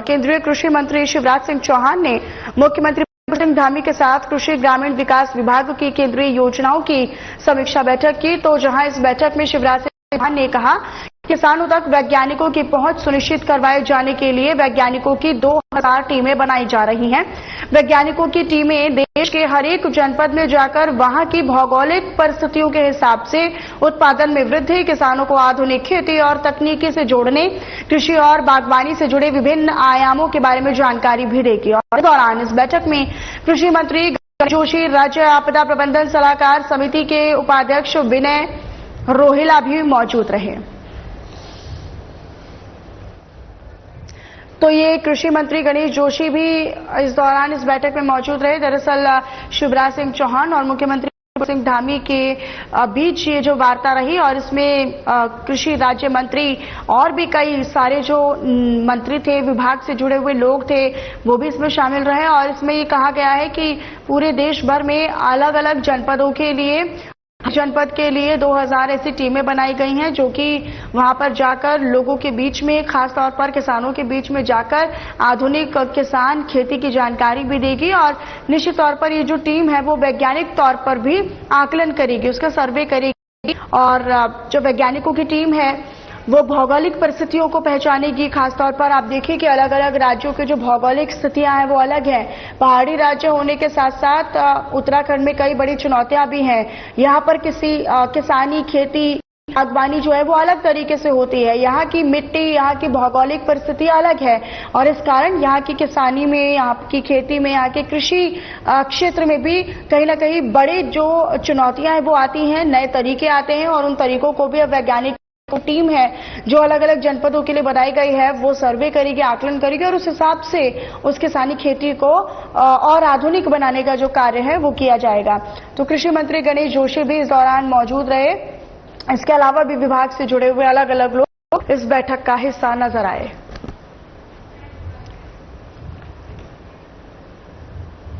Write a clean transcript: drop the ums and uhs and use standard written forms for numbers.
केंद्रीय कृषि मंत्री शिवराज सिंह चौहान ने मुख्यमंत्री सिंह धामी के साथ कृषि ग्रामीण विकास विभाग की केंद्रीय योजनाओं की समीक्षा बैठक की। तो जहां इस बैठक में शिवराज सिंह चौहान ने कहा किसानों तक वैज्ञानिकों की पहुंच सुनिश्चित करवाए जाने के लिए वैज्ञानिकों की 2000 टीमें बनाई जा रही हैं। वैज्ञानिकों की टीमें देश के हर एक जनपद में जाकर वहां की भौगोलिक परिस्थितियों के हिसाब से उत्पादन में वृद्धि, किसानों को आधुनिक खेती और तकनीकी से जोड़ने, कृषि और बागवानी से जुड़े विभिन्न आयामों के बारे में जानकारी भी देगी। और इस दौरान इस बैठक में कृषि मंत्री जोशी, राज्य आपदा प्रबंधन सलाहकार समिति के उपाध्यक्ष विनय रोहिला भी मौजूद रहे। तो ये कृषि मंत्री गणेश जोशी भी इस दौरान इस बैठक में मौजूद रहे। दरअसल शिवराज सिंह चौहान और मुख्यमंत्री सिंह धामी के बीच ये जो वार्ता रही और इसमें कृषि राज्य मंत्री और भी कई सारे जो मंत्री थे, विभाग से जुड़े हुए लोग थे, वो भी इसमें शामिल रहे। और इसमें ये कहा गया है कि पूरे देश भर में अलग अलग जनपदों के लिए 2000 ऐसी टीमें बनाई गई हैं जो कि वहां पर जाकर लोगों के बीच में, खास तौर पर किसानों के बीच में जाकर आधुनिक किसान खेती की जानकारी भी देगी। और निश्चित तौर पर ये जो टीम है वो वैज्ञानिक तौर पर भी आकलन करेगी, उसका सर्वे करेगी। और जो वैज्ञानिकों की टीम है वो भौगोलिक परिस्थितियों को पहचानेगी। खासतौर पर आप देखिए कि अलग अलग राज्यों की जो भौगोलिक स्थितियां हैं वो अलग हैं। पहाड़ी राज्य होने के साथ साथ उत्तराखंड में कई बड़ी चुनौतियां भी हैं। यहाँ पर किसानी, खेती, बागवानी जो है वो अलग तरीके से होती है। यहाँ की मिट्टी, यहाँ की भौगोलिक परिस्थिति अलग है और इस कारण यहाँ की किसानी में, यहाँ की खेती में, यहाँ के कृषि क्षेत्र में भी कहीं ना कहीं बड़े जो चुनौतियां हैं वो आती हैं, नए तरीके आते हैं और उन तरीकों को भी अब वैज्ञानिक टीम है जो अलग अलग जनपदों के लिए बनाई गई है वो सर्वे करेगी, आकलन करेगी और उस हिसाब से उस किसानी खेती को और आधुनिक बनाने का जो कार्य है वो किया जाएगा। तो कृषि मंत्री गणेश जोशी भी इस दौरान मौजूद रहे। इसके अलावा भी विभाग से जुड़े हुए अलग अलग लोग इस बैठक का हिस्सा नजर आए।